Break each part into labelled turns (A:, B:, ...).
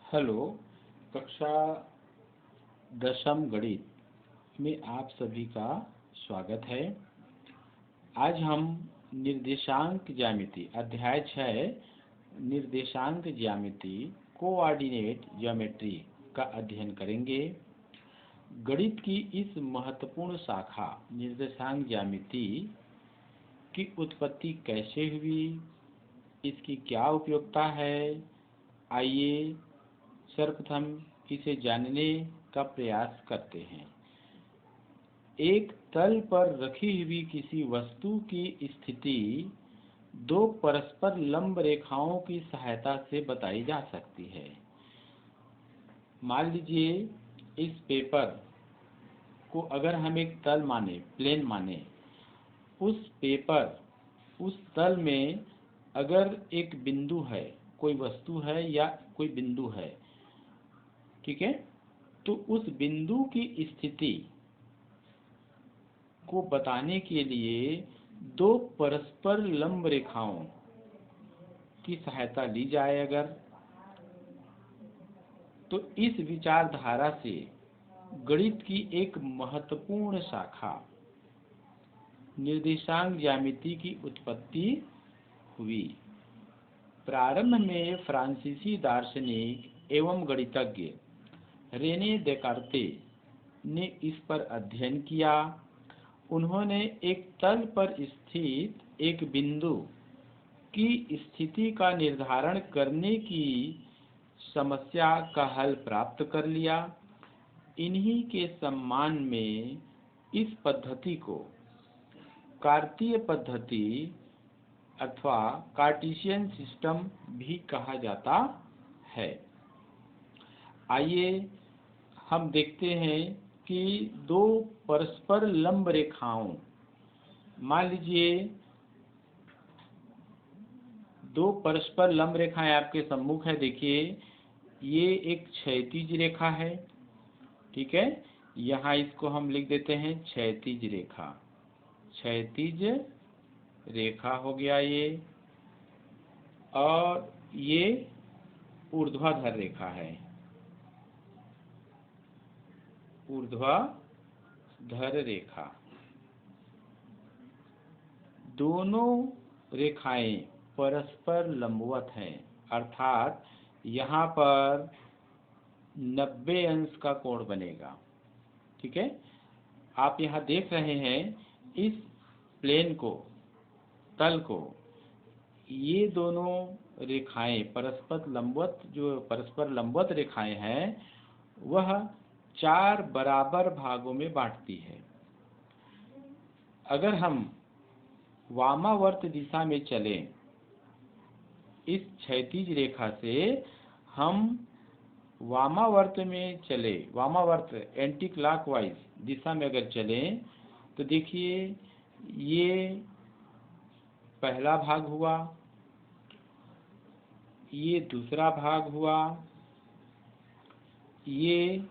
A: Hello. कक्षा दशम गणित में आप सभी का स्वागत है। आज हम निर्देशांक ज्यामिति अध्याय 6 निर्देशांक ज्यामिति कोऑर्डिनेट ज्योमेट्री का अध्ययन करेंगे। गणित की इस महत्वपूर्ण शाखा निर्देशांक ज्यामिति की उत्पत्ति कैसे हुई, इसकी क्या उपयोगिता है, आइए सर्वप्रथम इसे जानने का प्रयास करते हैं। एक तल पर रखी हुई किसी वस्तु की स्थिति दो परस्पर लंब रेखाओं की सहायता से बताई जा सकती है। मान लीजिए इस पेपर को अगर हम एक तल माने, प्लेन माने, उस तल में अगर एक बिंदु है, कोई वस्तु है या कोई बिंदु है, ठीक है, तो उस बिंदु की स्थिति को बताने के लिए दो परस्पर लंब रेखाओं की सहायता ली जाए अगर, तो इस विचारधारा से गणित की एक महत्वपूर्ण शाखा निर्देशांक ज्यामिति की उत्पत्ति हुई। प्रारंभ में फ्रांसीसी दार्शनिक एवं गणितज्ञ रेने देकार्ते ने इस पर अध्ययन किया। उन्होंने एक तल पर स्थित एक बिंदु की स्थिति का निर्धारण करने की समस्या का हल प्राप्त कर लिया। इन्हीं के सम्मान में इस पद्धति को कार्तीय पद्धति अथवा कार्टेशियन सिस्टम भी कहा जाता है। आइए हम देखते हैं कि दो परस्पर लंब रेखाओं, मान लीजिए दो परस्पर लंब रेखाएं आपके सम्मुख है। देखिए ये एक क्षैतिज रेखा है, ठीक है, यहाँ इसको हम लिख देते हैं क्षैतिज रेखा। क्षैतिज रेखा हो गया ये, और ये ऊर्ध्वाधर रेखा है, ऊर्ध्वाधर रेखा। दोनों रेखाएं परस्पर लंबवत हैं, अर्थात यहाँ पर 90 अंश का कोण बनेगा, ठीक है। आप यहाँ देख रहे हैं इस प्लेन को, तल को, ये दोनों रेखाएं परस्पर लंबवत रेखाएं हैं, वह 4 बराबर भागों में बांटती है। अगर हम वामावर्त दिशा में चलें, इस क्षैतिज रेखा से हम वामावर्त में चले, वामावर्त एंटी क्लॉकवाइज दिशा में अगर चलें, तो देखिए ये पहला भाग हुआ, ये दूसरा भाग हुआ, ये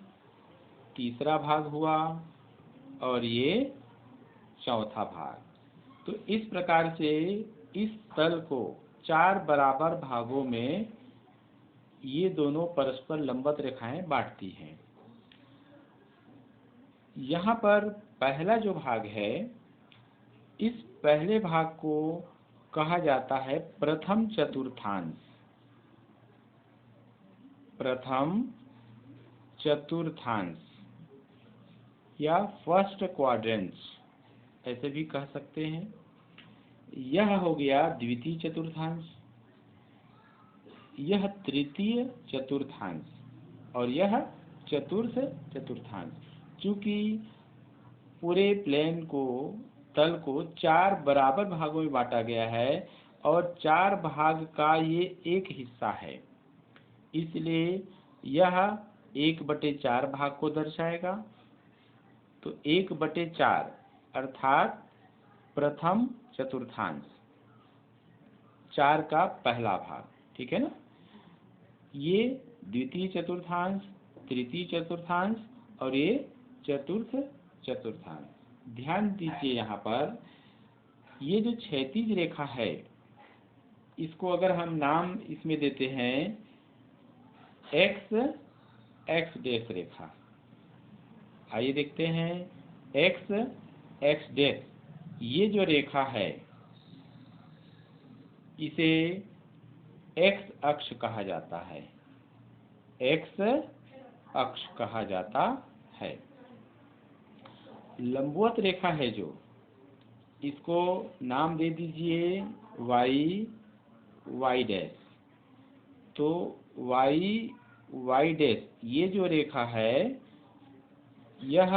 A: तीसरा भाग हुआ, और ये चौथा भाग। तो इस प्रकार से इस तल को 4 बराबर भागों में ये दोनों परस्पर लंबवत रेखाएं बांटती हैं। यहाँ पर पहला जो भाग है, इस पहले भाग को कहा जाता है प्रथम चतुर्थांश। प्रथम चतुर्थांश या फर्स्ट क्वाड्रेंट ऐसे भी कह सकते हैं। यह हो गया द्वितीय चतुर्थांश, यह तृतीय चतुर्थांश, और यह चतुर्थ चतुर्थांश। चूंकि पूरे प्लेन को, तल को 4 बराबर भागों में बांटा गया है और 4 भाग का ये एक हिस्सा है, इसलिए यह 1/4 भाग को दर्शाएगा। तो 1/4 अर्थात प्रथम चतुर्थांश, 4 का पहला भाग, ठीक है ना। ये द्वितीय चतुर्थांश, तृतीय चतुर्थांश, और ये चतुर्थ चतुर्थांश। ध्यान दीजिए यहाँ पर ये जो क्षैतिज रेखा है, इसको अगर हम नाम इसमें देते हैं एक्स एक्स डैश रेखा। आइए देखते हैं, एक्स एक्स डैश ये जो रेखा है इसे एक्स अक्ष कहा जाता है, एक्स अक्ष कहा जाता है। लंबवत रेखा है जो, इसको नाम दे दीजिए वाई वाई डैश। तो वाई वाई डैश ये जो रेखा है यह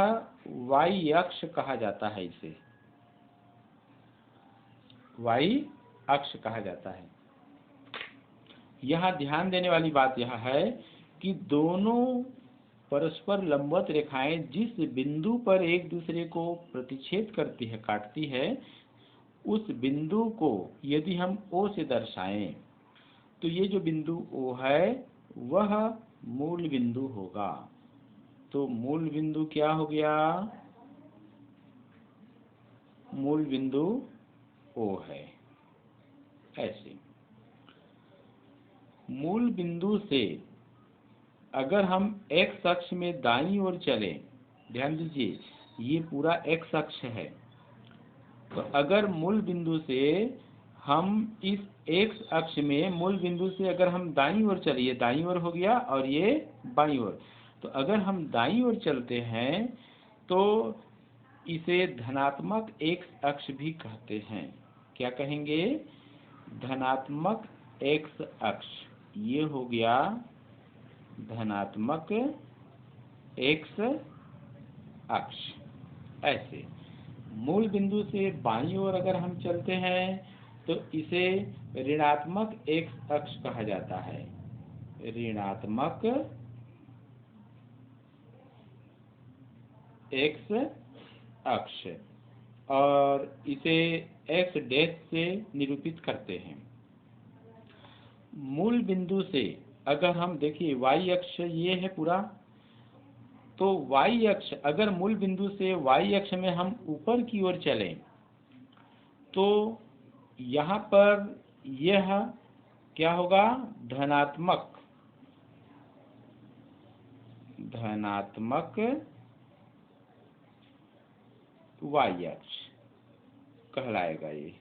A: वाई अक्ष कहा जाता है, इसे वाई अक्ष कहा जाता है। यहाँ ध्यान देने वाली बात यह है कि दोनों परस्पर लंबवत रेखाएं जिस बिंदु पर एक दूसरे को प्रतिच्छेद करती है, काटती है, उस बिंदु को यदि हम O से दर्शाएं तो ये जो बिंदु O है वह मूल बिंदु होगा। तो मूल बिंदु क्या हो गया? मूल बिंदु O है। ऐसे मूल बिंदु से अगर हम x अक्ष में दाईं ओर चलें, ध्यान दीजिए ये पूरा x अक्ष है, तो अगर मूल बिंदु से हम इस x अक्ष में मूल बिंदु से अगर हम दाईं ओर चलिए, दाईं ओर हो गया और ये बाईं ओर, तो अगर हम दाईं ओर चलते हैं तो इसे धनात्मक x अक्ष भी कहते हैं। क्या कहेंगे? धनात्मक x अक्ष। ये हो गया धनात्मक x अक्ष। ऐसे मूल बिंदु से बाईं ओर अगर हम चलते हैं तो इसे ऋणात्मक x अक्ष कहा जाता है, ऋणात्मक x अक्ष, और इसे x डैश से निरूपित करते हैं। मूल बिंदु से अगर हम देखिए y अक्ष ये है पूरा, तो y अक्ष अगर मूल बिंदु से y अक्ष में हम ऊपर की ओर चलें तो यहाँ पर यह क्या होगा? धनात्मक y अक्ष कहलाएगा ये।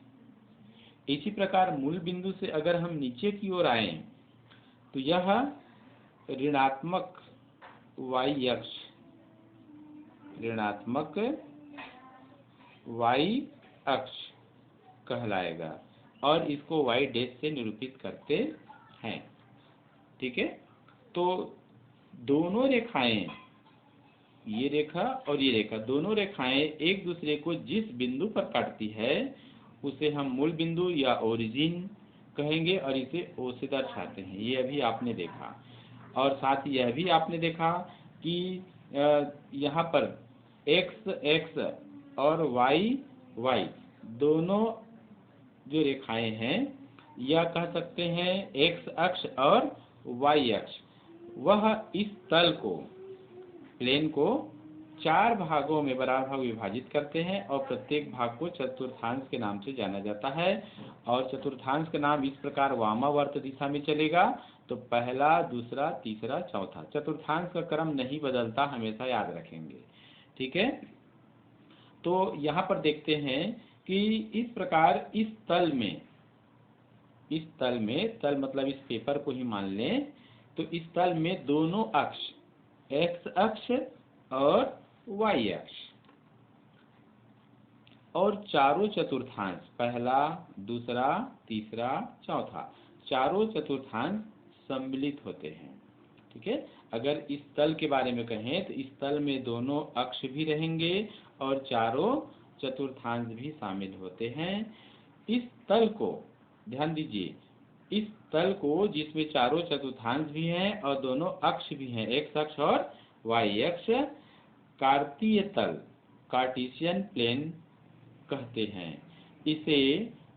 A: इसी प्रकार मूल बिंदु से अगर हम नीचे की ओर आए तो यह ऋणात्मक y अक्ष, ऋणात्मक y अक्ष कहलाएगा, और इसको y डैश से निरूपित करते हैं। ठीक है, तो दोनों रेखाएं, ये रेखा और ये रेखा, दोनों रेखाएं एक दूसरे को जिस बिंदु पर काटती है उसे हम मूल बिंदु या ओरिजिन कहेंगे और इसे O से दर्शाते हैं। ये अभी आपने देखा, और साथ ही यह भी आपने देखा कि यहाँ पर x x और y y दोनों जो रेखाएं हैं यह कह सकते हैं x अक्ष और y अक्ष, वह इस तल को, प्लेन को 4 भागों में बराबर भाग विभाजित करते हैं और प्रत्येक भाग को चतुर्थांश के नाम से जाना जाता है। और चतुर्थांश का नाम इस प्रकार वामावर्त दिशा में चलेगा, तो पहला, दूसरा, तीसरा, चौथा। चतुर्थांश का क्रम नहीं बदलता, हमेशा याद रखेंगे। ठीक है, तो यहाँ पर देखते हैं कि इस प्रकार इस तल में तल मतलब इस पेपर को ही मान लें, तो इस तल में दोनों अक्ष, x अक्ष और y अक्ष, और चारों चतुर्थांश, पहला, दूसरा, तीसरा, चौथा, चारों चतुर्थांश सम्मिलित होते हैं। ठीक है, अगर इस तल के बारे में कहें तो इस तल में दोनों अक्ष भी रहेंगे और चारों चतुर्थांश भी शामिल होते हैं। इस तल को ध्यान दीजिए, इस तल को जिसमें चारों चतुर्थांश भी हैं और दोनों अक्ष भी हैं, x अक्ष और y अक्ष, कार्तीय तल, कार्टेशियन प्लेन कहते हैं। इसे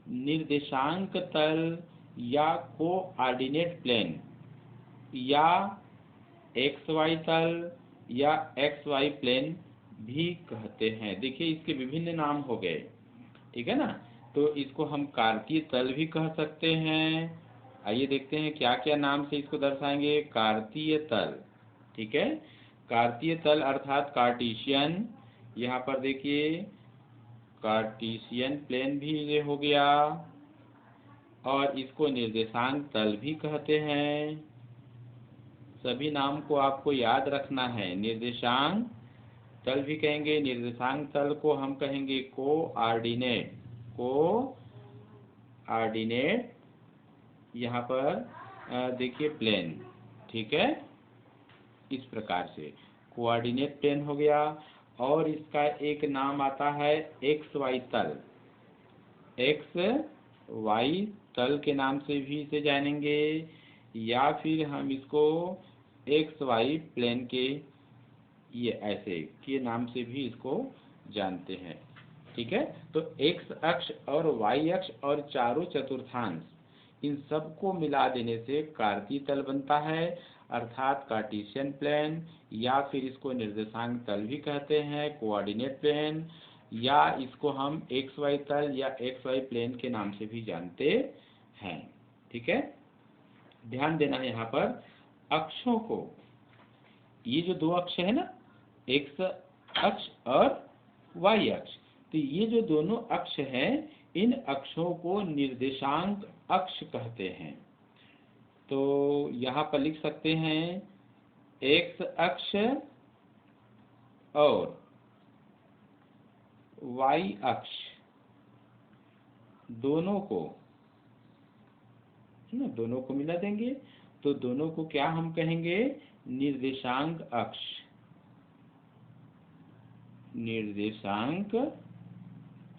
A: निर्देशांक तल या कोऑर्डिनेट प्लेन या xy तल या xy प्लेन भी कहते हैं। देखिए इसके विभिन्न नाम हो गए, ठीक है ना। तो इसको हम कार्तीय तल भी कह सकते हैं, आइए देखते हैं क्या क्या नाम से इसको दर्शाएंगे। कार्तीय तल, ठीक है, कार्तीय तल अर्थात कार्टेशियन। यहाँ पर देखिए कार्टेशियन प्लेन भी ये हो गया, और इसको निर्देशांक तल भी कहते हैं। सभी नाम को आपको याद रखना है। निर्देशांक तल भी कहेंगे, निर्देशांक तल को हम कहेंगे कोऑर्डिनेट। कोऑर्डिनेट यहाँ पर देखिए प्लेन, ठीक है, इस प्रकार से कोऑर्डिनेट प्लेन हो गया। और इसका एक नाम आता है एक्स वाई तल। एक्स वाई तल के नाम से भी इसे जानेंगे, या फिर हम इसको एक्स वाई प्लेन के ये ऐसे के नाम से भी इसको जानते हैं, ठीक है। तो एक्स अक्ष और वाई अक्ष और चारों चतुर्थांश, इन सबको मिला देने से कार्तीय तल बनता है, अर्थात कार्टेशियन प्लेन, या फिर इसको निर्देशांक तल भी कहते हैं, कोऑर्डिनेट प्लेन, या इसको हम एक्स वाई तल या एक्स वाई प्लेन के नाम से भी जानते हैं, ठीक है। ध्यान देना है यहाँ पर अक्षों को, ये जो दो अक्ष है ना, एक्स अक्ष और वाई अक्ष, तो ये जो दोनों अक्ष हैं, इन अक्षों को निर्देशांक अक्ष कहते हैं। तो यहाँ पर लिख सकते हैं एक्स अक्ष और वाई अक्ष दोनों को मिला देंगे, तो दोनों को क्या हम कहेंगे, निर्देशांक अक्ष। निर्देशांक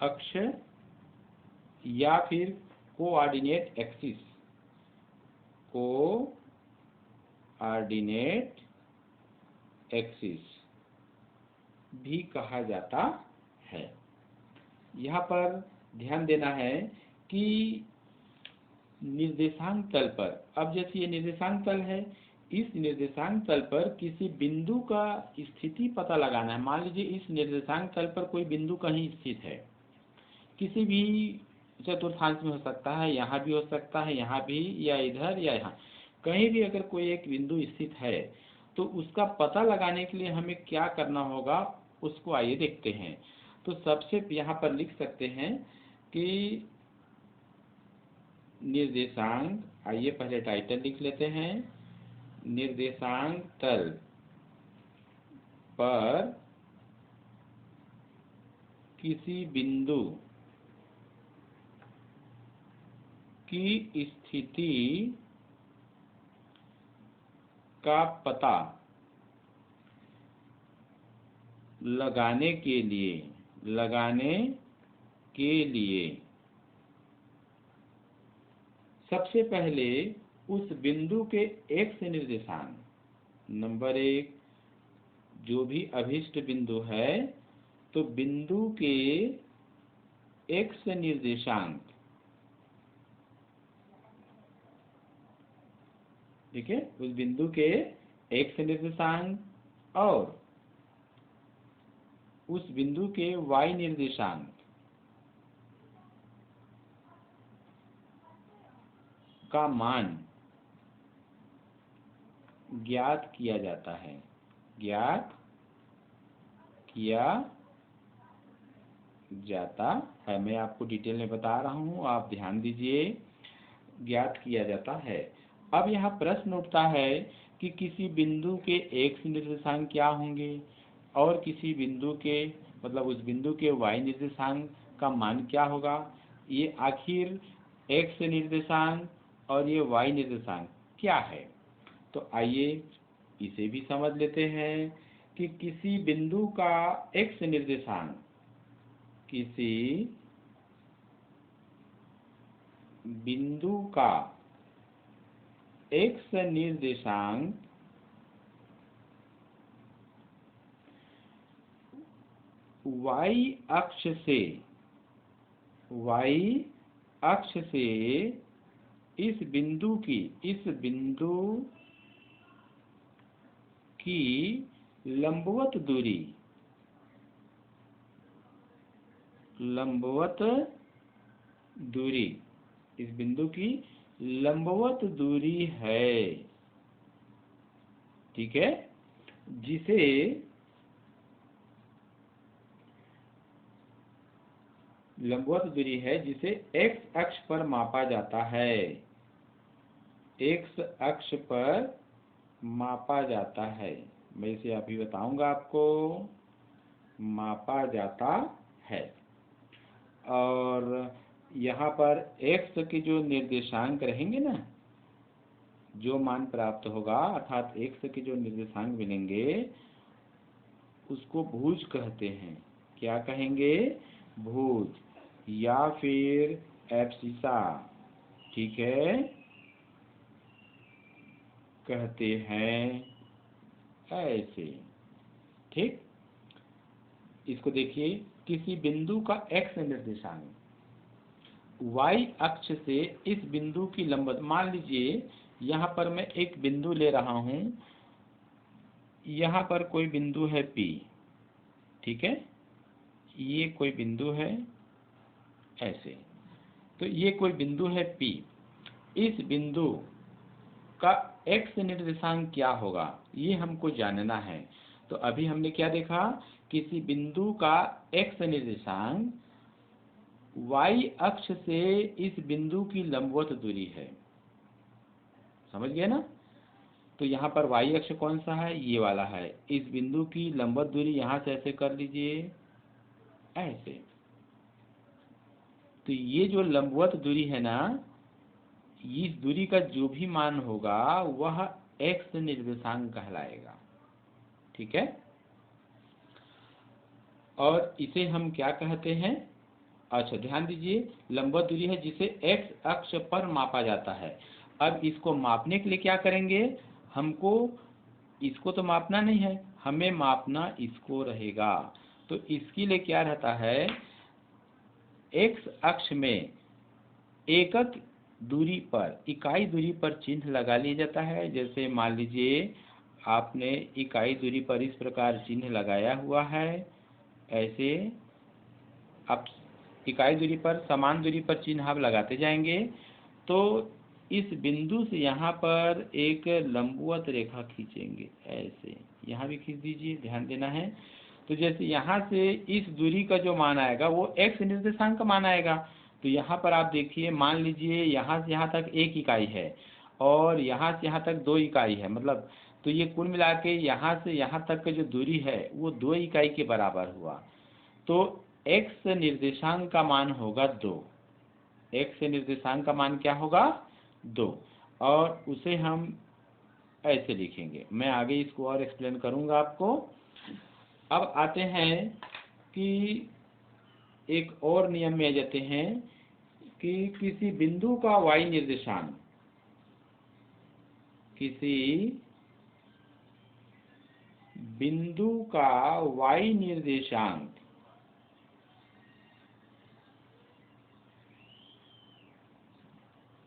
A: अक्ष या फिर कोऑर्डिनेट एक्सिस, कोऑर्डिनेट एक्सिस भी कहा जाता है। यहाँ पर ध्यान देना है कि निर्देशांक तल पर, अब जैसे ये निर्देशांक तल है, इस निर्देशांक तल पर किसी बिंदु का स्थिति पता लगाना है। मान लीजिए इस निर्देशांक तल पर कोई बिंदु कहीं स्थित है, किसी भी चतुर्थांश में हो सकता है, यहाँ भी हो सकता है, यहाँ भी, या इधर या यहाँ, कहीं भी अगर कोई एक बिंदु स्थित है, तो उसका पता लगाने के लिए हमें क्या करना होगा, उसको आइए देखते हैं। तो सबसे यहाँ पर लिख सकते हैं कि निर्देशांक, आइए पहले टाइटल लिख लेते हैं, निर्देशांक तल पर किसी बिंदु की स्थिति का पता लगाने के लिए सबसे पहले उस बिंदु के एक्स निर्देशांक, नंबर एक, जो भी अभिष्ट बिंदु है, तो बिंदु के एक्स निर्देशांक, ठीक है, उस बिंदु के एक्स निर्देशांक और उस बिंदु के वाई निर्देशांक का मान ज्ञात किया जाता है। ज्ञात किया जाता है, मैं आपको डिटेल में बता रहा हूँ, आप ध्यान दीजिए, ज्ञात किया जाता है। अब यहाँ प्रश्न उठता है कि किसी बिंदु के एक्स निर्देशांक क्या होंगे और किसी बिंदु के, मतलब उस बिंदु के वाई निर्देशांक का मान क्या होगा। ये आखिर एक्स निर्देशांक और ये वाई निर्देशांक क्या है। तो आइए इसे भी समझ लेते हैं कि किसी बिंदु का एक्स निर्देशांक, किसी बिंदु का एक्स निर्देशांक वाई अक्ष से इस बिंदु की लंबवत दूरी, इस बिंदु की लंबवत दूरी है, ठीक है, जिसे लंबवत दूरी है जिसे x अक्ष पर मापा जाता है, x अक्ष पर मापा जाता है। मैं इसे अभी बताऊंगा आपको। मापा जाता है, और यहाँ पर x के जो निर्देशांक रहेंगे ना, जो मान प्राप्त होगा अर्थात x के जो निर्देशांक मिलेंगे उसको भुज कहते हैं। क्या कहेंगे? भुज या फिर एब्सिसा, ठीक है, कहते हैं ऐसे। ठीक, इसको देखिए, किसी बिंदु का x निर्देशांक y अक्ष से इस बिंदु की लंबवत, मान लीजिए यहाँ पर मैं एक बिंदु ले रहा हूँ, यहाँ पर कोई बिंदु है P, ठीक है, ये कोई बिंदु है ऐसे, तो ये कोई बिंदु है P। इस बिंदु का x निर्देशांक क्या होगा ये हमको जानना है। तो अभी हमने क्या देखा, किसी बिंदु का x निर्देशांक y अक्ष से इस बिंदु की लंबवत दूरी है, समझ गए ना। तो यहाँ पर y अक्ष कौन सा है? ये वाला है। इस बिंदु की लंबवत दूरी यहाँ से ऐसे कर लीजिए, ऐसे। तो ये जो लंबवत दूरी है ना, इस दूरी का जो भी मान होगा वह x निर्देशांक कहलाएगा, ठीक है। और इसे हम क्या कहते हैं? अच्छा, ध्यान दीजिए, लंबवत दूरी है जिसे x अक्ष पर मापा जाता है। अब इसको मापने के लिए क्या करेंगे? हमको इसको तो मापना नहीं है, हमें मापना इसको रहेगा। तो इसके लिए क्या रहता है, x अक्ष में एकक दूरी पर, इकाई दूरी पर चिन्ह लगा लिया जाता है। जैसे मान लीजिए आपने इकाई दूरी पर इस प्रकार चिन्ह लगाया हुआ है, ऐसे आप इकाई दूरी पर, समान दूरी पर चिन्ह आप लगाते जाएंगे। तो इस बिंदु से यहाँ पर एक लंबवत रेखा खींचेंगे, ऐसे, यहाँ भी खींच दीजिए, ध्यान देना है। तो जैसे यहाँ से इस दूरी का जो मान आएगा वो x निर्देशांक का मान आएगा। तो यहाँ पर आप देखिए, मान लीजिए यहाँ से यहाँ तक 1 इकाई है और यहाँ से यहाँ तक 2 इकाई है, मतलब तो ये कुल मिला के यहाँ से यहाँ तक का जो दूरी है वो 2 इकाई के बराबर हुआ। तो x निर्देशांक का मान होगा 2। x निर्देशांक का मान क्या होगा? 2। और उसे हम ऐसे लिखेंगे। मैं आगे इसको और एक्सप्लेन करूंगा आपको। अब आते हैं कि एक और नियम में आ जाते हैं कि किसी बिंदु का y निर्देशांक, किसी बिंदु का y निर्देशांक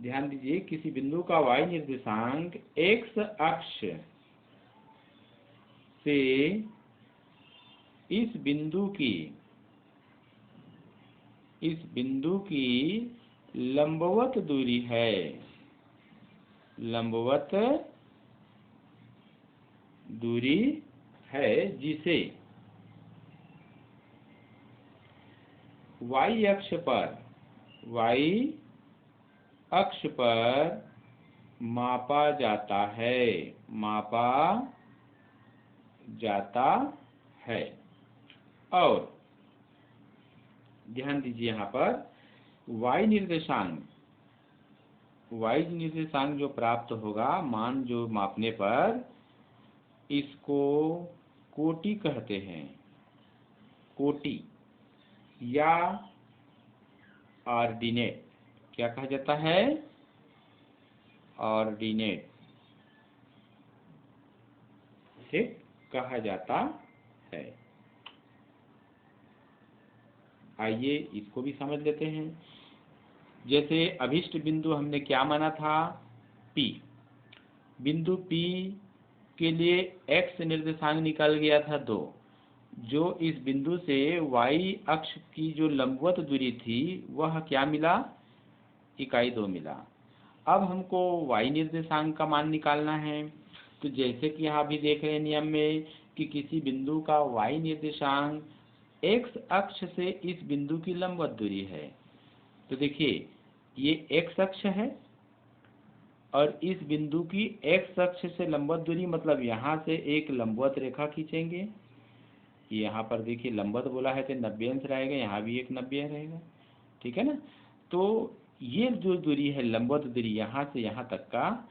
A: ध्यान दीजिए, किसी बिंदु का y निर्देशांक x अक्ष से इस बिंदु की लंबवत दूरी है, लंबवत दूरी है, जिसे y अक्ष पर मापा जाता है, मापा जाता है। और ध्यान दीजिए, यहाँ पर y निर्देशांक जो प्राप्त होगा, मान जो मापने पर, इसको कोटि कहते हैं, कोटि या ऑर्डिनेट। क्या कहा जाता है? ऑर्डिनेट, ठीक कहा जाता है। आइए इसको भी समझ लेते हैं। जैसे अभिष्ट बिंदु हमने क्या माना था? P। बिंदु P के लिए x निर्देशांक निकल गया था 2, जो इस बिंदु से y अक्ष की जो लंबवत दूरी थी वह क्या मिला? इकाई 2 मिला। अब हमको y निर्देशांक का मान निकालना है। तो जैसे कि यहाँ भी देख रहे हैं नियम में कि किसी बिंदु का y निर्देशांक x अक्ष से इस बिंदु की लंबवत दूरी है। तो देखिए ये x अक्ष है और इस बिंदु की x अक्ष से लंबवत दूरी, मतलब यहाँ से एक लंबवत रेखा खींचेंगे। यहाँ पर देखिए लंबवत बोला है तो 90 अंश रहेगा, यहाँ भी एक 90 रहेगा, ठीक है ना। तो ये जो दूरी है लंबवत दूरी यहाँ से यहाँ तक का,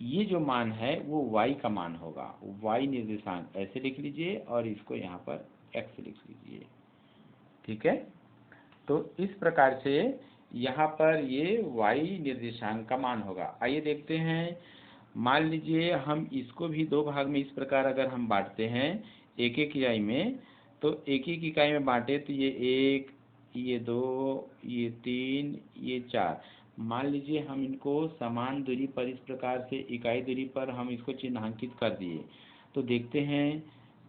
A: ये जो मान है वो y का मान होगा। y निर्देशांक ऐसे लिख लीजिए और इसको यहाँ पर x लिख लीजिए, ठीक है। तो इस प्रकार से यहाँ पर ये y निर्देशांक का मान होगा। आइए देखते हैं, मान लीजिए हम इसको भी दो भाग में इस प्रकार अगर हम बांटते हैं एक एक इकाई में, तो एक एक इकाई में बांटे तो ये 1, ये 2, ये 3, ये 4, मान लीजिए हम इनको समान दूरी पर इस प्रकार से इकाई दूरी पर हम इसको चिन्हांकित कर दिए। तो देखते हैं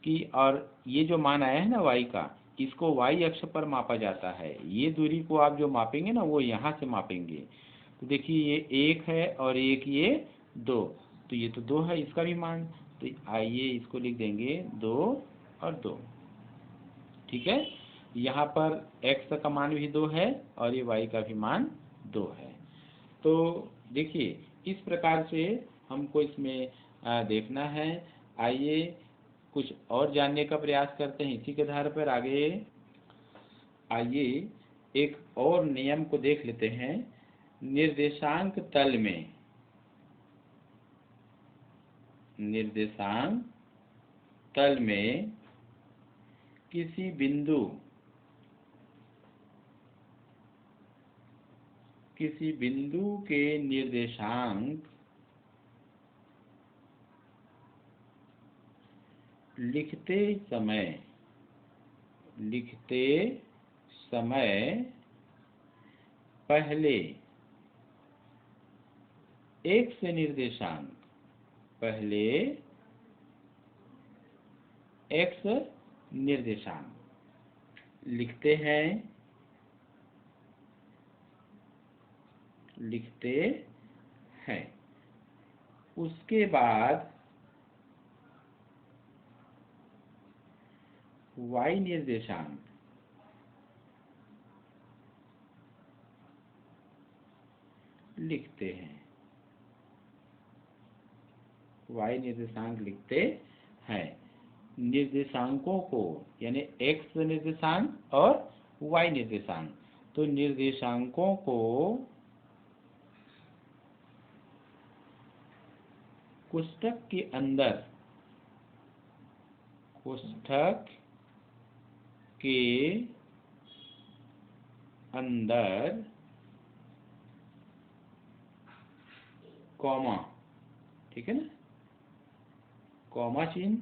A: कि और ये जो मान आया है ना y का, इसको y अक्ष पर मापा जाता है। ये दूरी को आप जो मापेंगे ना वो यहाँ से मापेंगे। तो देखिए ये 1 है और एक ये 2, तो ये तो 2 है इसका भी मान। तो आइए इसको लिख देंगे 2 और 2, ठीक है। यहाँ पर x का मान भी 2 है और ये y का भी मान 2 है। तो देखिए इस प्रकार से हमको इसमें देखना है। आइए कुछ और जानने का प्रयास करते हैं इसी के आधार पर आगे। आइए एक और नियम को देख लेते हैं। निर्देशांक तल में, निर्देशांक तल में किसी बिंदु के निर्देशांक लिखते समय पहले x निर्देशांक लिखते हैं, उसके बाद y निर्देशांक लिखते हैं, y निर्देशांक लिखते हैं। निर्देशांकों को यानी x निर्देशांक और y निर्देशांक, तो निर्देशांकों को कोष्ठक के अंदर कॉमा, ठीक है ना, कॉमा चिन्ह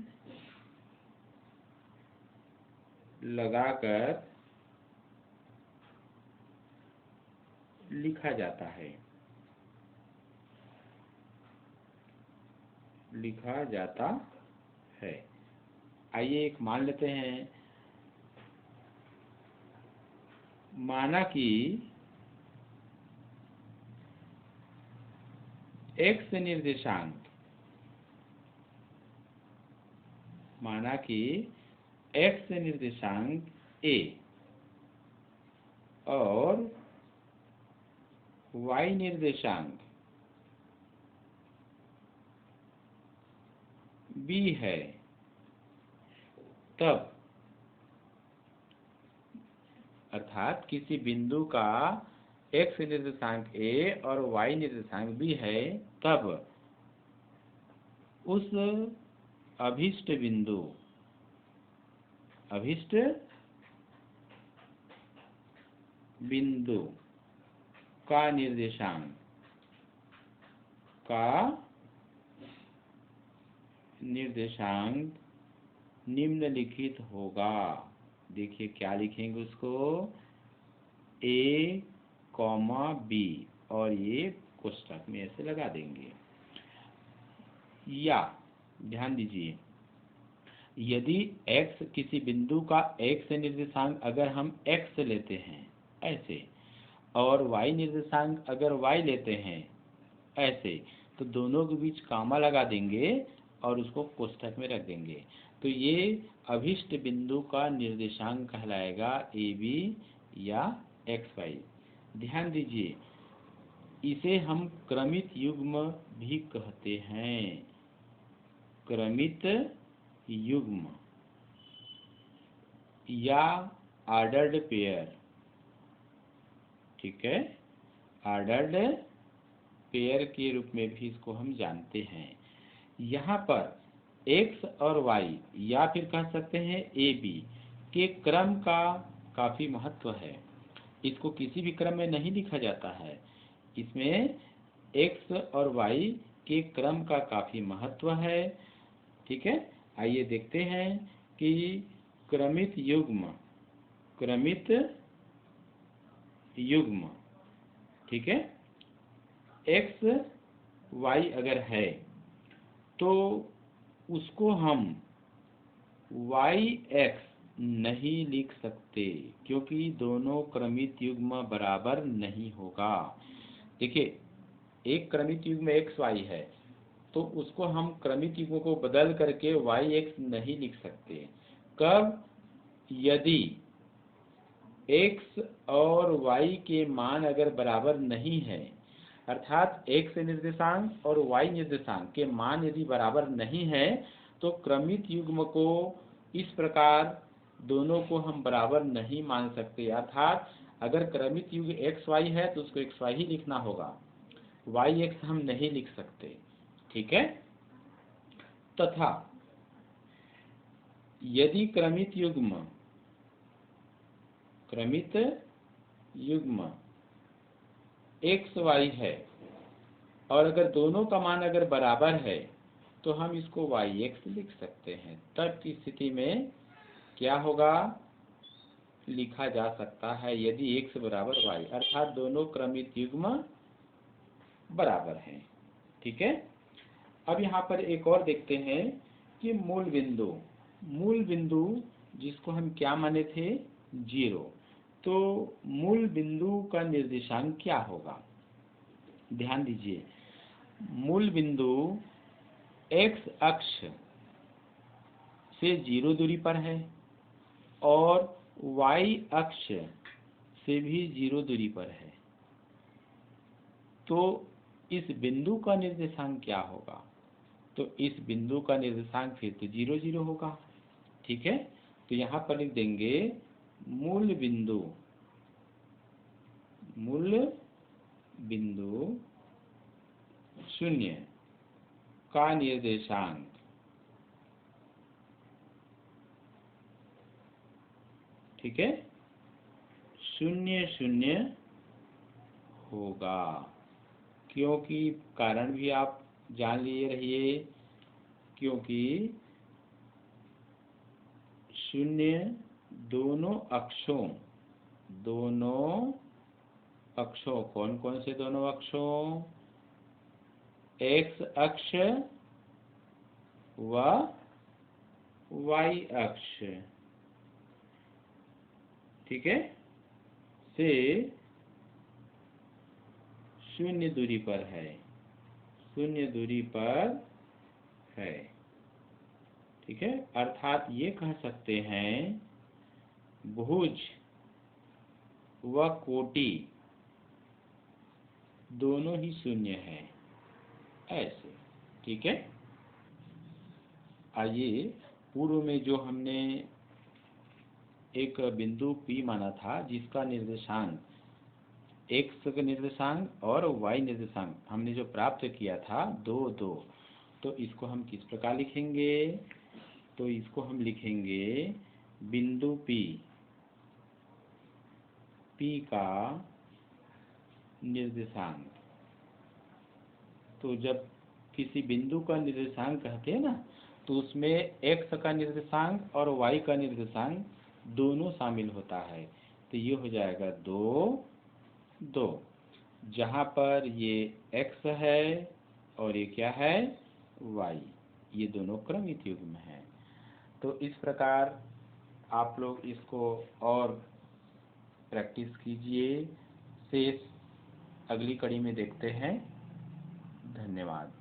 A: लगाकर लिखा जाता है। आइए एक मान लेते हैं। माना कि x निर्देशांक a और y निर्देशांक b है, तब अर्थात किसी बिंदु का x निर्देशांक a और y निर्देशांक b है, तब उस अभिष्ट बिंदु का निर्देशांक निम्नलिखित होगा। देखिए क्या लिखेंगे उसको, a, b और ये कोष्ठक में ऐसे लगा देंगे। या ध्यान दीजिए, यदि x किसी बिंदु का x निर्देशांक अगर हम x लेते हैं ऐसे, और y निर्देशांक अगर y लेते हैं ऐसे, तो दोनों के बीच कामा लगा देंगे और उसको कोष्ठक में रख देंगे। तो ये अभिष्ट बिंदु का निर्देशांक कहलाएगा ए बी या एक्स वाई। ध्यान दीजिए, इसे हम क्रमित युग्म भी कहते हैं, क्रमित युग्म या ऑर्डर्ड पेयर। ठीक है, ऑर्डर्ड पेयर के रूप में भी इसको हम जानते हैं। यहाँ पर x और y या फिर कह सकते हैं ए बी के क्रम का काफी महत्व है। इसको किसी भी क्रम में नहीं लिखा जाता है, इसमें x और y के क्रम का काफी महत्व है। ठीक है, आइए देखते हैं कि क्रमित युग्म, क्रमित युग्म, ठीक है, x y अगर है तो उसको हम yx नहीं लिख सकते, क्योंकि दोनों क्रमित युग्म बराबर नहीं होगा। देखिए, एक क्रमित युग्म x y है तो उसको हम क्रमित युग्म को बदल करके yx नहीं लिख सकते। कब? यदि x और y के मान अगर बराबर नहीं है, अर्थात x निर्देशांक और y निर्देशांक के मान यदि बराबर नहीं है, तो क्रमित युग्म को इस प्रकार दोनों को हम बराबर नहीं मान सकते। अर्थात अगर क्रमित युग्म x y है तो उसको x y ही लिखना होगा, yx हम नहीं लिख सकते। ठीक है, तथा यदि क्रमित युग्म x y है और अगर दोनों का मान अगर बराबर है तो हम इसको yx लिख सकते हैं। तब की स्थिति में क्या होगा? लिखा जा सकता है यदि x बराबर y, अर्थात दोनों क्रमित युग्म बराबर हैं। ठीक है, अब यहाँ पर एक और देखते हैं कि मूल बिंदु जिसको हम क्या माने थे? 0। तो मूल बिंदु का निर्देशांक क्या होगा? ध्यान दीजिए, मूल बिंदु x अक्ष से 0 दूरी पर है और y अक्ष से भी 0 दूरी पर है, तो इस बिंदु का निर्देशांक क्या होगा? तो इस बिंदु का निर्देशांक फिर तो 0 0 होगा। ठीक है, तो यहाँ पर लिख देंगे मूल बिंदु 0 का निर्देशांक ठीक है 0 0 होगा, क्योंकि कारण भी आप जान लिए रहिए, क्योंकि 0 दोनों अक्षों कौन कौन से दोनों अक्षों? x अक्ष व y अक्ष, ठीक है, से 0 दूरी पर है, 0 दूरी पर है। ठीक है, अर्थात ये कह सकते हैं भुज व कोटि दोनों ही 0 है, ऐसे। ठीक है, आइए पूर्व में जो हमने एक बिंदु P माना था जिसका निर्देशांक x का निर्देशांक और y निर्देशांक हमने जो प्राप्त किया था 2 2, तो इसको हम किस प्रकार लिखेंगे? तो इसको हम लिखेंगे बिंदु P का निर्देशांक। तो जब किसी बिंदु का निर्देशांक कहते हैं ना, तो उसमें x का निर्देशांक और y का निर्देशांक दोनों शामिल होता है। तो ये हो जाएगा 2 2, जहाँ पर ये x है और ये क्या है? y, ये दोनों क्रमित युग्म हैं। तो इस प्रकार आप लोग इसको और प्रैक्टिस कीजिए। शेष अगली कड़ी में देखते हैं। धन्यवाद।